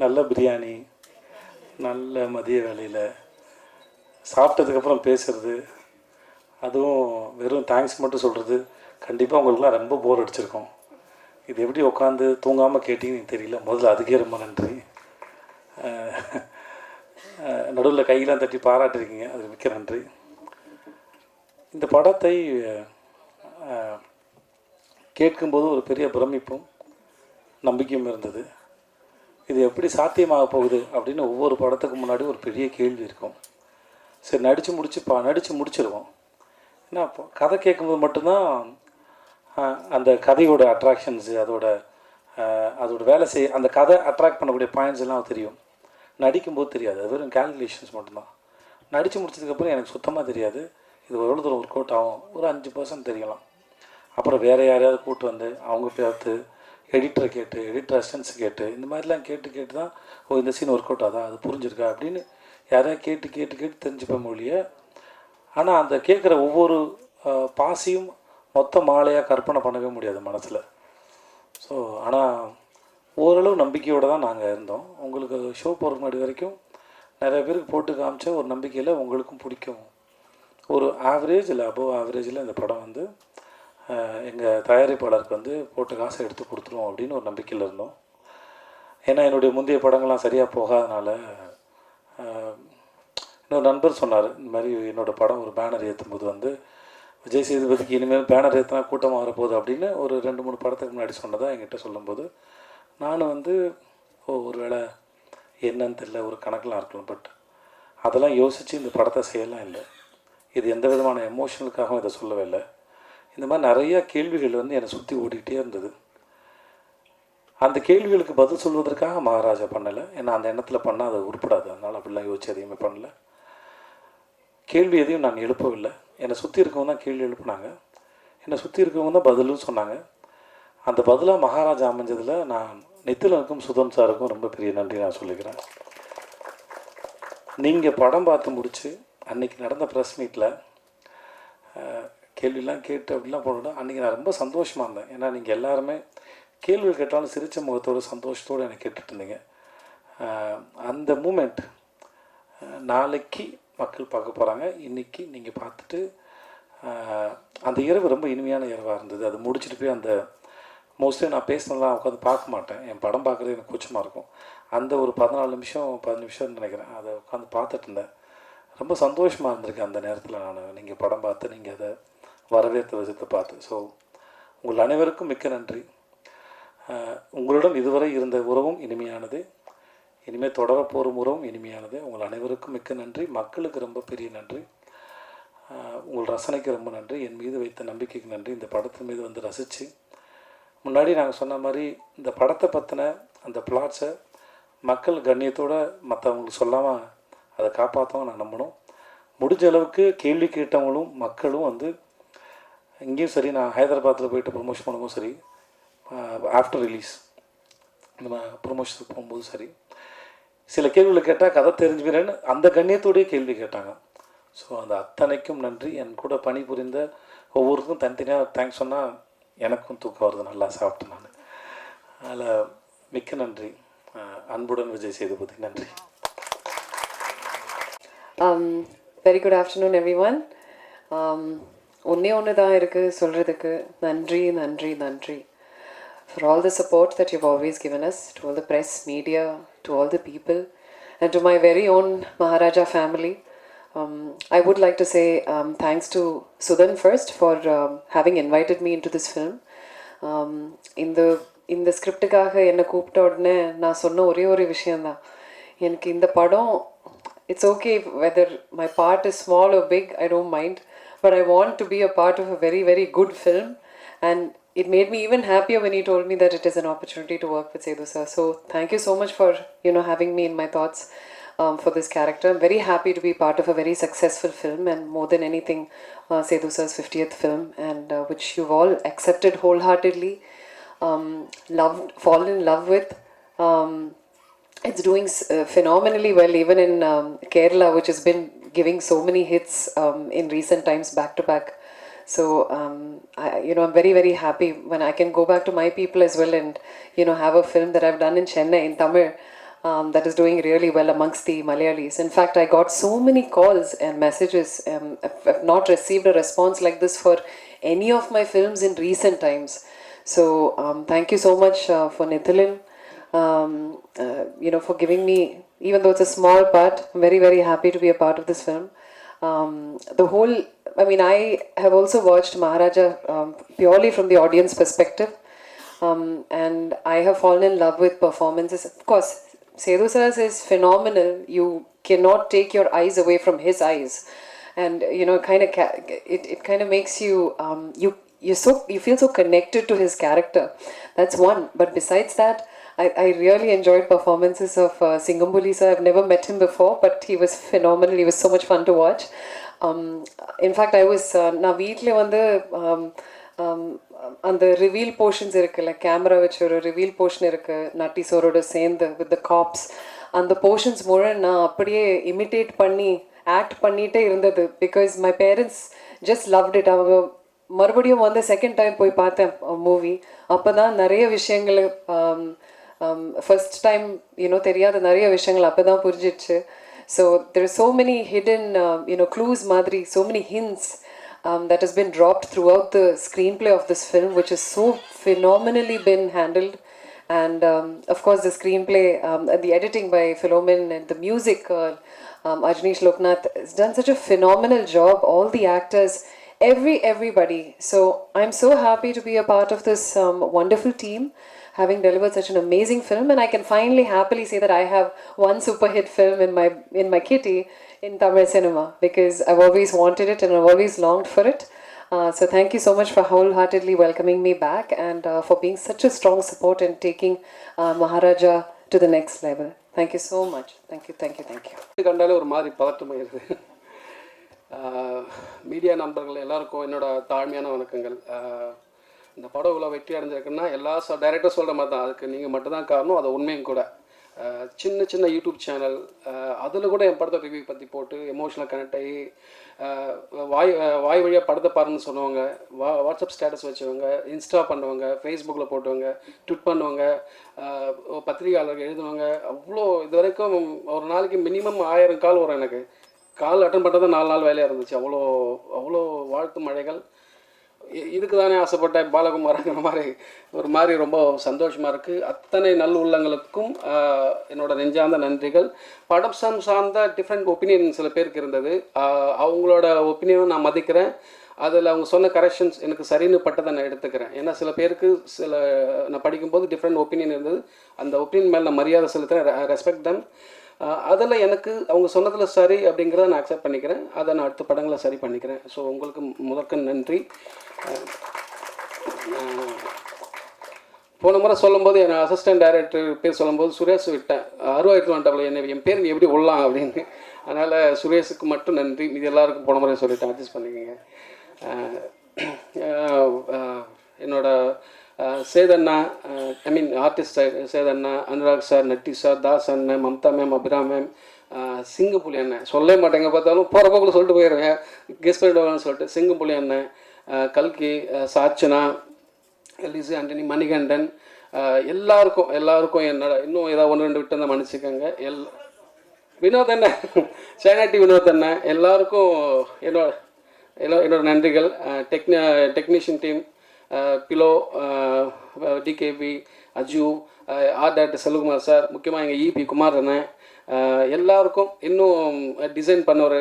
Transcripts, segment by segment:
நல்ல பிரியாணி, நல்ல மதிய வேலையில் சாப்பிட்டதுக்கப்புறம் பேசுகிறது, அதுவும் வெறும் தேங்க்ஸ் மட்டும் சொல்கிறது, கண்டிப்பாக உங்களுக்குலாம் ரொம்ப போர் அடிச்சிருக்கோம். இது எப்படி உட்காந்து தூங்காமல் கேட்டிங்கன்னு தெரியல. முதல்ல அதுக்கே ரொம்ப நன்றி. நடுவில் கையெல்லாம் தட்டி பாராட்டிருக்கீங்க, அது மிக்க நன்றி. இந்த படத்தை கேட்கும்போது ஒரு பெரிய பிரமிப்பும் நம்பிக்கையும் இருந்தது. இது எப்படி சாத்தியமாக போகுது அப்படின்னு ஒவ்வொரு படத்துக்கு முன்னாடி ஒரு பெரிய கேள்வி இருக்கும். சரி, நடித்து முடிச்சிருவோம். ஏன்னா கதை கேட்கும்போது மட்டும்தான் அந்த கதையோட அட்ராக்ஷன்ஸு, அதோட வேலை அந்த கதை அட்ராக்ட் பண்ணக்கூடிய பாயிண்ட்ஸ் எல்லாம் தெரியும். நடிக்கும்போது தெரியாது, அது வெறும் கேல்குலேஷன்ஸ் மட்டும்தான். நடித்து முடிச்சதுக்கப்புறம் எனக்கு சுத்தமாக தெரியாது இது எவ்வளோ தூரம் ஒர்க் அவுட் ஆகும். ஒரு 5% தெரியலாம். அப்புறம் வேறு யாரையாவது கூப்பிட்டு வந்து அவங்க பார்த்து எடிட்டரை கேட்டு, எடிட்டர் அசிஸ்டன்ஸ் கேட்டு, இந்த மாதிரிலாம் கேட்டு தான் இந்த சீன் ஒர்க் அவுட் ஆகுதா, அது புரிஞ்சிருக்கா அப்படின்னு யாரையா கேட்டு தெரிஞ்சுப்பேன் மொழிய. ஆனால் அந்த கேட்குற ஒவ்வொரு பாசியும் மொத்த மாலையாக கற்பனை பண்ணவே முடியாது மனசில். ஸோ ஆனால் ஓரளவு நம்பிக்கையோடு தான் நாங்கள் இருந்தோம். உங்களுக்கு ஷோ போகிற முன்னாடி வரைக்கும் நிறைய பேருக்கு போட்டு காமிச்ச ஒரு நம்பிக்கையில் உங்களுக்கும் பிடிக்கும். ஒரு ஆவரேஜ் இல்லை அபோவ் ஆவரேஜில் இந்த படம் வந்து எங்கள் தயாரிப்பாளருக்கு போட்ட காசை எடுத்து கொடுத்துருவோம் அப்படின்னு ஒரு நம்பிக்கையில் இருந்தோம். ஏன்னா என்னுடைய முந்தைய படங்கள்லாம் சரியாக போகாதனால இன்னொரு நண்பர் சொன்னார், இந்த மாதிரி என்னோடய படம் ஒரு பேனர் ஏற்றும்போது விஜய் சேதுபதிக்கு இனிமேல் பேனர் ஏற்றினா கூட்டமாக வரப்போகுது அப்படின்னு ஒரு 2-3 படத்துக்கு முன்னாடி சொன்னதாக என்கிட்ட சொல்லும்போது நான் ஒரு வேளை என்னன்னு தெரியல, ஒரு கணக்கெலாம் இருக்கலாம். பட் அதெல்லாம் யோசித்து இந்த படத்தை செய்யலாம் இல்லை. இது எந்த விதமான எமோஷனலுக்காகவும் இதை சொல்லவே இல்லை. இந்த மாதிரி நிறையா கேள்விகள் என்னை சுற்றி ஓடிக்கிட்டே இருந்தது. அந்த கேள்விகளுக்கு பதில் சொல்வதற்காக மகாராஜா பண்ணலை. ஏன்னா அந்த எண்ணத்தில் பண்ணால் அது உருப்படாது. அதனால் அப்படிலாம் யோசிச்சு எதையுமே பண்ணல. கேள்வி எதையும் நான் எழுப்பவில்லை. என்னை சுற்றி இருக்கவங்க தான் கேள்வி எழுப்புனாங்க. என்னை சுற்றி இருக்கவங்க தான் பதிலும் சொன்னாங்க. அந்த பதிலாக மகாராஜா அமைஞ்சதில் நான் நித்திலனுக்கும் சுதன் சாருக்கும் ரொம்ப பெரிய நன்றி நான் சொல்லிக்கிறேன். நீங்கள் படம் பார்த்து முடித்து அன்றைக்கி நடந்த ப்ரெஸ் மீட்டில் கேள்வியெலாம் கேட்டு அப்படிலாம் போனோம். அன்றைக்கி நான் ரொம்ப சந்தோஷமாக இருந்தேன். ஏன்னா நீங்கள் எல்லாருமே கேள்வி கேட்டாலும் சிரித்த முகத்தோடு சந்தோஷத்தோடு எனக்கு கேட்டுட்டு இருந்தீங்க. அந்த மூமெண்ட் நாளைக்கு மக்கள் பார்க்க போகிறாங்க. இன்றைக்கி நீங்கள் பார்த்துட்டு அந்த இரவு ரொம்ப இனிமையான இரவாக இருந்தது. அது முடிச்சுட்டு போய் அந்த மோஸ்ட்லி நான் பேசினதெல்லாம் உட்காந்து பார்க்க மாட்டேன். என் படம் பார்க்குறது எனக்கு கூச்சமாக இருக்கும். அந்த ஒரு 14 நிமிஷம் 10 நிமிஷம்னு நினைக்கிறேன், அதை உட்காந்து பார்த்துட்டு இருந்தேன். ரொம்ப சந்தோஷமாக இருந்திருக்கேன் அந்த நேரத்தில். நீங்கள் படம் பார்த்து நீங்கள் அதை வரவேற்ற விதத்தை பார்த்து. ஸோ உங்கள் அனைவருக்கும் மிக்க நன்றி. உங்களுடன் இதுவரை இருந்த உறவும் இனிமையானது, இனிமேல் தொடரப்போகிற உறவும் இனிமையானது. உங்கள் அனைவருக்கும் மிக்க நன்றி. மக்களுக்கு ரொம்ப பெரிய நன்றி. உங்கள் ரசனைக்கு ரொம்ப நன்றி. என் மீது வைத்த நம்பிக்கைக்கு நன்றி. இந்த படத்தின் மீது ரசித்து முன்னாடி நாங்கள் சொன்ன மாதிரி இந்த படத்தை பற்றின அந்த பிளாட்ஸை மக்கள் கண்ணியத்தோடு மற்றவங்களுக்கு சொல்லாமல் அதை காப்பாற்றவும் நான் நம்பணும். முடிஞ்ச அளவுக்கு கேள்வி கேட்டவங்களும் மக்களும் இங்கேயும் சரி, நான் ஹைதராபாத்தில் போய்ட்டு ப்ரொமோஷன் பண்ணும்போது சரி, ஆஃப்டர் ரிலீஸ் இந்த ப்ரொமோஷனுக்கு போகும்போது சரி, சில கேள்விகளை கேட்டால் கதை தெரிஞ்சுக்கிறேன்னு அந்த கண்ணியத்தோடையே கேள்வி கேட்டாங்க. ஸோ அந்த அத்தனைக்கும் நன்றி. என் கூட பணிபுரிந்த ஒவ்வொருக்கும் தனித்தனியாக தேங்க்ஸ் சொன்னால் எனக்கும் தூக்கம் வருது, நல்லா சாப்பிட்டு நான். அதில் மிக்க நன்றி. அன்புடன் விஜய் சேதுபதி. நன்றி. Very good afternoon every one. ஒன்று தான் இருக்குது சொல்கிறதுக்கு. நன்றி நன்றி நன்றி for all the support that you've always given us, to all the press, media, to all the people, and to my very own Maharaja family. I would like to say thanks to Sudan first for having invited me into this film. இந்த ஸ்கிரிப்டுக்காக என்னை கூப்பிட்ட உடனே நான் சொன்ன ஒரே விஷயந்தான், எனக்கு இந்த படம் it's okay whether my part is small or big, I don't mind, but I want to be a part of a very, very good film. And it made me even happier when he told me that it is an opportunity to work with Sethu sir. So thank you so much for having me in my thoughts for this character. I'm very happy to be part of a very successful film, and more than anything Sethu sir's 50th film, and which you've all accepted wholeheartedly, fallen in love with. It's doing phenomenally well even in Kerala, which has been giving so many hits in recent times back to back. So, I'm very, very happy when I can go back to my people as well and, have a film that I've done in Chennai, in Tamil, that is doing really well amongst the Malayalis. In fact, I got so many calls and messages. I've not received a response like this for any of my films in recent times. So, thank you so much for Nithalin, for giving me, even though it's a small part, I'm very, very happy to be a part of this film. I have also watched Maharaja purely from the audience perspective. And I have fallen in love with performances. Of course, Sethu Sir's is phenomenal. You cannot take your eyes away from his eyes, and it kind of makes you you feel so connected to his character. That's one. But besides that, I really enjoyed performances of Singambuli sir. I've never met him before, but he was phenomenal. He was so much fun to watch. In fact, I was நான் வீட்டில் வந்து அந்த reveal portions இருக்குல்ல, camera வச்சு ஒரு reveal portion இருக்குது நட்டி சோரோட சேர்ந்து with the cops, அந்த போர்ஷன்ஸ் மூலம் நான் அப்படியே இமிட்டேட் பண்ணி ஆக்ட் பண்ணிகிட்டே இருந்தது. Because my parents just loved it. அவங்க மறுபடியும் வந்து செகண்ட் டைம் போய் பார்த்தேன் மூவி. அப்போ தான் நிறைய விஷயங்கள் ஃபர்ஸ்ட் டைம் தெரியாத நிறைய விஷயங்கள் அப்போ தான் புரிஞ்சிடுச்சு. So there are so many hidden, clues, madri, so many hints that has been dropped throughout the screenplay of this film, which is so phenomenally been handled. And of course, the screenplay, the editing by Philomen, and the music, Ajneesh Loknath has done such a phenomenal job. All the actors, everybody. So I'm so happy to be a part of this wonderful team, having delivered such an amazing film, and I can finally happily say that I have one super hit film in my kitty in Tamil cinema, because I've always wanted it and I've always longed for it. So thank you so much for wholeheartedly welcoming me back, and for being such a strong support and taking Maharaja to the next level. Thank you so much. Thank you. கண்டாலே ஒரு மாதிரி பதட்டமாயிருது. Media நண்பர்கள் எல்லாருக்கும் என்னோட தாழ்மையான வணக்கங்கள். இந்த படம் இவ்வளோ வெற்றி அடைஞ்சிருக்குன்னா எல்லா டைரக்டர் சொல்கிற மாதிரி தான், அதுக்கு நீங்கள் மட்டும்தான் காரணம். அது உண்மையும் கூட. சின்ன யூடியூப் சேனல், அதில் கூட என் படத்தை ரிவ்யூ பற்றி போட்டு எமோஷனலாக கனெக்ட் ஆகி வாய் வழியாக படத்தை பாருன்னு சொன்னவங்க, வாட்ஸ்அப் ஸ்டேட்டஸ் வச்சவங்க, இன்ஸ்டா பண்ணுவாங்க, ஃபேஸ்புக்கில் போட்டவங்க, ட்விட் பண்ணுவாங்க, பத்திரிகையாளர்கள் எழுதுவாங்க. அவ்வளோ இது வரைக்கும் ஒரு நாளைக்கு மினிமம் 1000 கால் வரும். எனக்கு கால் அட்டன் பண்ணுறது 4 நாள் வேலையாக இருந்துச்சு. அவ்வளோ வாழ்த்து மழைகள். இதுக்கு தானே ஆசைப்பட்டேன் பாலகுமாரங்கிற ஒரு மாதிரி ரொம்ப சந்தோஷமாக இருக்குது. அத்தனை நல் உள்ளங்களுக்கும் என்னோட நெஞ்சார்ந்த நன்றிகள். படம் சார்ந்த டிஃப்ரெண்ட் ஒப்பீனியன் சில பேருக்கு இருந்தது. அவங்களோட ஒப்பீனியனும் நான் மதிக்கிறேன். அதில் அவங்க சொன்ன கரெக்ஷன்ஸ் எனக்கு சரின்னு பட்டதை நான் எடுத்துக்கிறேன். ஏன்னா சில பேருக்கு நான் படிக்கும்போது டிஃப்ரெண்ட் ஒப்பீனியன் இருந்தது. அந்த ஒப்பீனியன் மேலே நான் மரியாதை செலுத்துகிறேன், ரெஸ்பெக்ட் தம். அதில் எனக்கு அவங்க சொன்னதில் சரி அப்படிங்கிறத நான் அக்செப்ட் பண்ணிக்கிறேன். அதை நான் அடுத்த படங்களை சரி பண்ணிக்கிறேன். ஸோ உங்களுக்கு முதற்க நன்றி. போன முறை சொல்லும்போது என் அசிஸ்டன்ட் டைரக்டர் பேர் சொல்லும்போது சுரேஷ் விட்டேன். அருவாயிட்டு வந்துட்டாப்புல என்ன என் பேர் நீ எப்படி விடலாம் அப்படின்னு. அதனால் சுரேஷுக்கு மட்டும் நன்றி. இது எல்லாருக்கும் போன முறை சொல்லிட்டேன், அட்ஜஸ்ட் பண்ணிக்கோங்க. என்னோட சேதண்ணா, ஆர்டிஸ்ட் சேதண்ணா, அனுராக் சார், நட்டி சார், தாஸ் அண்ணன், மம்தா மேம், அபிராம் மேம், சிங்கப்புலி அண்ணன் சொல்லவே மாட்டேங்க, பார்த்தாலும் போகிற போக்கில் சொல்லிட்டு போயிடுவேன் கெஸ்ட் பண்ணிடுவாங்கன்னு சொல்லிட்டு. சிங்கப்புலி அண்ணன், கல்கி, சாச்சனா, எல்லிசு, ஆண்டனி, மணிகண்டன், எல்லாருக்கும் என்னோட இன்னும் ஏதாவது 1-2 விட்டு இருந்தால் மன்னிச்சுக்கோங்க. வினோத் அண்ணன், சேனாட்டி வினோத் அண்ணன், எல்லாருக்கும் என்னோட நன்றிகள். Technician team, Philo, TKP, Aju, art director Selvakumar sir, முக்கியமாக எங்கள் இபி குமார் அண்ணன், எல்லாருக்கும், இன்னும் டிசைன் பண்ணவர்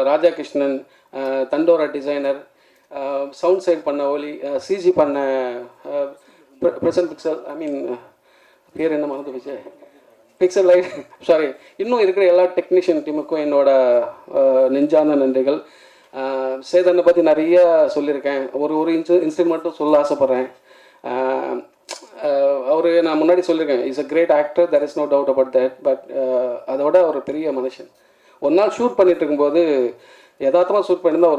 ராஜா கிருஷ்ணன், தண்டோரா டிசைனர், சவுண்ட் சைட் பண்ண ஒலி, சிஜி பண்ண பிரசன்ட் பிக்சல், பேர் என்ன மறந்து போச்சு, பிக்சல் லைட், சாரி, இன்னும் இருக்கிற எல்லா டெக்னீஷியன் டீமுக்கும் என்னோட நெஞ்சார்ந்த நன்றிகள். சேதனை பற்றி நிறைய சொல்லியிருக்கேன். ஒரு இன்சிடென்ட் மட்டும் சொல்ல ஆசைப்பட்றேன். அவர் நான் முன்னாடி சொல்லியிருக்கேன், is a great actor, there is no doubt about that. But அதோட ஒரு பெரிய மனுஷன். ஒரு நாள் ஷூட் பண்ணிட்டு இருக்கும்போது யதார்த்தமாக ஷூட் பண்ணியிருந்தா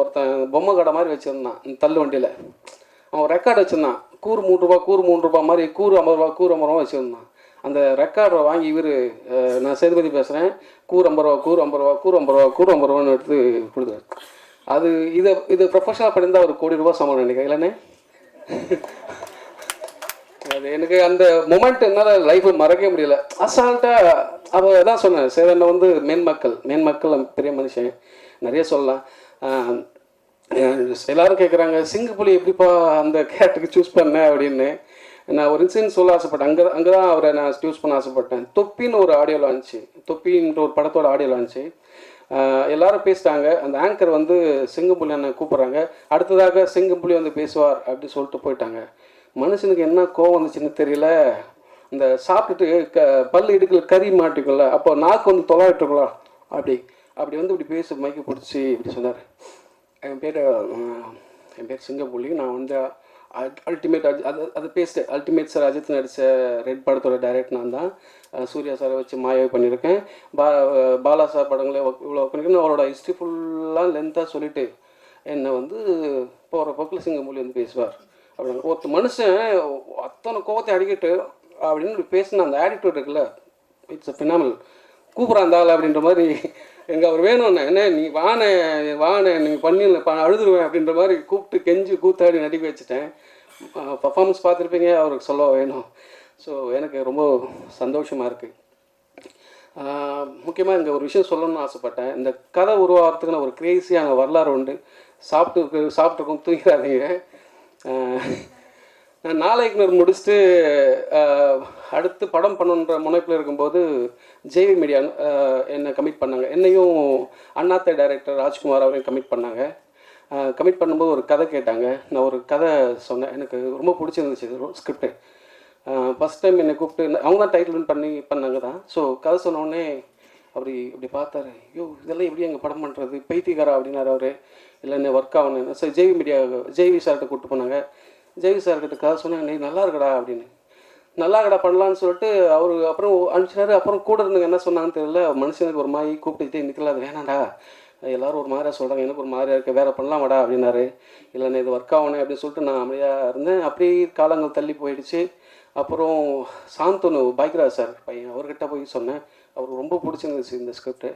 ஒருத்தன் பொம்மை கடை மாதிரி வச்சுருந்தான் தள்ளு வண்டியில். அவன் ரெக்கார்டு வச்சுருந்தான். கூறு 3 ரூபா, கூறு 3 ரூபா மாதிரி, கூறு 50 ரூபா, கூறு 50 ரூபா வச்சுருந்தான். அந்த ரெக்கார்டை வாங்கி இவர், நான் சேதுபதி பேசுகிறேன், கூறு 50 ரூபா, கூறு 50 ரூபா, கூறு 50 ரூபா, கூறு 50 ரூபான்னு எடுத்து கொடுத்தாரு. அது இது ப்ரொஃபஷனலாக பண்ணியிருந்தால் ஒரு கோடி ரூபா சம்பளம் நினைக்கிறேன் இல்லைண்ணே. அது எனக்கு அந்த மொமெண்ட் என்னால் லைஃப்பில் மறக்கவே முடியல. அசால்ட்டாக அவள் தான் சொன்னேன், சேதனை வந்து மேன்மக்கள் பெரிய மனுஷன் நிறைய சொல்லலாம். எல்லாரும் கேட்குறாங்க சிங்கப்புலி எப்படிப்பா அந்த கேரக்டருக்கு சூஸ் பண்ணேன் அப்படின்னு. நான் ஒரு இன்சிடென்ட் சொல்ல ஆசைப்பட்டேன். அங்கே தான் அவரை நான் சூஸ் பண்ண ஆசைப்பட்டேன். தொப்பின்னு ஒரு ஆடியோ லான்ச்சு, தொப்பின்ற ஒரு படத்தோட ஆடியோ லான்ச்சு. எல்லாரும் பேசிட்டாங்க. அந்த ஆங்கர் வந்து சிங்கப்புலி அண்ணன் கூப்பிட்றாங்க, அடுத்ததாக சிங்கப்புலி வந்து பேசுவார் அப்படி சொல்லிட்டு போயிட்டாங்க. மனுஷனுக்கு என்ன கோவம் வந்துச்சுன்னு தெரியல. இந்த சாப்பிட்டுட்டு பல்லு இடுக்கல கறி மாட்டிக்கல, அப்போ நாக்கு வந்து தொலாவிட்டுருக்கலாம் அப்படி வந்து இப்படி பேசி மைக்கு பிடிச்சி இப்படி சொன்னார். என் பேர் சிங்கப்புலி, நான் வந்து அல்டிமேட் அது பேசிட்டேன். அல்டிமேட் சார் அஜித் நடித்த ரெட் படத்தோட டைரக்ட் நான் தான். சூர்யா சாரை வச்சு மாயாவை பண்ணியிருக்கேன். பாலா சார் படங்களே இவ்வளோ பண்ணியிருக்கேன். அவரோட ஹிஸ்ட்ரி ஃபுல்லாக லென்த்தாக சொல்லிவிட்டு என்னை வந்து போகிற போக்கில் சிங்கப்புலி வந்து பேசுவார் அப்படின்னு. ஒருத்தர் மனுஷன் அத்தனை கோவத்தை அடிக்கிட்டு அப்படின்னு பேசின அந்த ஆட்டிடியூட் இருக்குல்ல, இட்ஸ் அ ஃபினாமினல். கூப்பிட்றாந்தாள் அப்படின்ற மாதிரி எங்கே அவர் வேணும்ண்ணே, என்ன நீ வானே நீங்கள் பண்ணிடல அழுதுருவேன் அப்படின்ற மாதிரி கூப்பிட்டு கெஞ்சி கூத்தாடி நடிக்க வச்சுட்டேன். பர்ஃபார்மன்ஸ் பார்த்துருப்பீங்க, அவருக்கு சொல்ல வேணும். ஸோ எனக்கு ரொம்ப சந்தோஷமாக இருக்குது. முக்கியமாக இங்கே ஒரு விஷயம் சொல்லணும்னு ஆசைப்பட்டேன். இந்த கதை உருவாகிறதுக்கு நான் ஒரு கிரேசியான வரலாறு உண்டு. சாப்பிட்டுருக்கோம் தூங்கிறாதீங்க. நான் நாளைக்கு முடிச்சுட்டு அடுத்து படம் பண்ணுன்ற முனைப்பில் இருக்கும்போது ஜேவி மீடியா என்னை கமிட் பண்ணாங்க. என்னையும் அண்ணாத்தை டைரக்டர் ராஜ்குமார் அவரையும் கமிட் பண்ணாங்க. கமிட் பண்ணும்போது ஒரு கதை கேட்டாங்க. நான் ஒரு கதை சொன்னேன், எனக்கு ரொம்ப பிடிச்சிருந்துச்சு ஸ்கிரிப்டு. ஃபஸ்ட் டைம் என்னை கூப்பிட்டு அவங்க தான் டைட்டில் பண்ணாங்க தான். ஸோ கதை சொன்னோடனே இப்படி பார்த்தாரு, ஐயோ இதெல்லாம் எப்படி எங்கள் படம் பண்ணுறது பைத்தியக்காரா அப்படின்னாரு அவர். இல்லை என்ன ஒர்க் ஆகணும். ஸோ ஜேவி சார்கிட்ட கூப்பிட்டு போனாங்க. ஜெய்வி சார்கிட்ட கதை சொன்னேன், நீ நல்லா இருக்கடா அப்படின்னு. நல்லா இருக்கடா பண்ணலான்னு சொல்லிட்டு அவர் அப்புறம் அனுப்பிச்சினாரு. அப்புறம் கூட இருந்தவங்க என்ன சொன்னாங்கன்னு தெரியல, மனுஷனுக்கு ஒரு மாதிரி கூப்பிட்டுக்கிட்டே நிற்கல, அது வேணாண்டா எல்லோரும் ஒரு மாதிரியாக சொல்கிறாங்க, எனக்கு ஒரு மாதிரியாக இருக்க, வேறு பண்ணலாமாடா அப்படின்னாரு. இல்லைண்ணே இது ஒர்க் ஆகணும் அப்படின்னு சொல்லிட்டு நான் அமைதியாக இருந்தேன். அப்படி காலங்கள் தள்ளி போயிடுச்சு. அப்புறம் சாந்தனு பாக்யராஜ் சார் பையன் அவர்கிட்ட போய் சொன்னேன். அவருக்கு ரொம்ப பிடிச்சிருந்துச்சு இந்த ஸ்கிரிப்டு.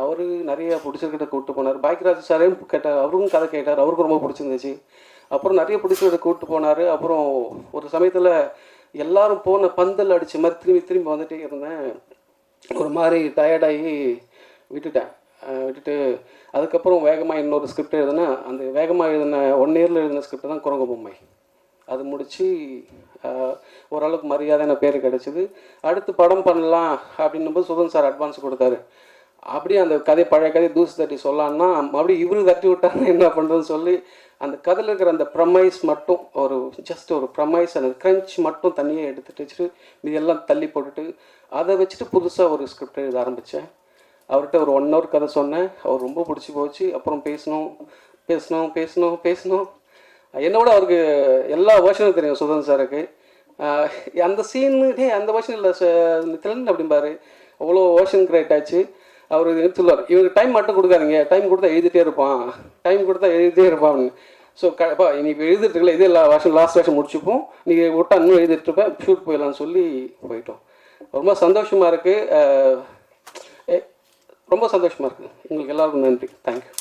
அவர் நிறைய பிடிச்சிருக்கிட்ட கூப்பிட்டு போனார். பாக்யராஜ் சாரையும் கேட்டார், அவருக்கும் கதை கேட்டார், அவருக்கும் ரொம்ப பிடிச்சிருந்துச்சு. அப்புறம் நிறைய பிடிச்சதை கூப்பிட்டு போனார். அப்புறம் ஒரு சமயத்தில் எல்லோரும் போன பந்தல் அடித்த மாதிரி திரும்பி வந்துகிட்டே இருந்தேன். ஒரு மாதிரி டயர்டாகி விட்டுட்டு அதுக்கப்புறம் வேகமாக இன்னொரு ஸ்கிரிப்ட் எழுதுனா, அந்த வேகமாக எழுதின 1 இயரில் எழுதின ஸ்கிரிப்ட் தான் குரங்கு பொம்மை. அது முடித்து ஓரளவுக்கு மரியாதையான பேர் கிடச்சிது. அடுத்து படம் பண்ணலாம் அப்படின்னும்போது சுதன் சார் அட்வான்ஸ் கொடுத்தாரு. அப்படியே அந்த பழைய கதையை தூசி தட்டி சொல்லலான்னா மறுபடியும் இவரு தட்டி விட்டாங்க, என்ன பண்ணுறதுன்னு சொல்லி அந்த கதையில் இருக்கிற அந்த ப்ரமைஸ் மட்டும் ஜஸ்ட் ஒரு ப்ரமைஸ், அந்த க்ரன்ச் மட்டும் தனியாக எடுத்துகிட்டு வச்சுட்டு இதெல்லாம் தள்ளி போட்டுட்டு அதை வச்சுட்டு புதுசாக ஒரு ஸ்கிரிப்ட் எழுத ஆரம்பித்தேன். அவர்கிட்ட ஒரு 1 hour கதை சொன்னேன். அவர் ரொம்ப பிடிச்சி போச்சு. அப்புறம் பேசணும். என்னோட அவருக்கு எல்லா வேர்ஷனும் தெரியும் சுதன் சாருக்கு. அந்த சீனு அந்த வேர்ஷன் இல்லை திலன் அப்படிம்பாரு, அவ்வளோ வேர்ஷன் கிரியேட் ஆச்சு. அவர் சொல்லுவார், இவருக்கு டைம் மட்டும் கொடுக்காதீங்க, டைம் கொடுத்தா எழுதிட்டே இருப்பான். ஸோ நீ இப்போ எழுதிட்டு இருக்கல, இதே லாஸ்ட் வருஷம் முடிச்சுப்போம், நீங்கள் விட்டா இன்னும் எழுதிட்டு இருப்பேன், ஷூட் போயிடலான்னு சொல்லி போயிட்டோம். ரொம்ப சந்தோஷமாக இருக்குது. ரொம்ப சந்தோஷமாக இருக்குது. உங்களுக்கு எல்லாருக்கும் நன்றி. தேங்க்யூ.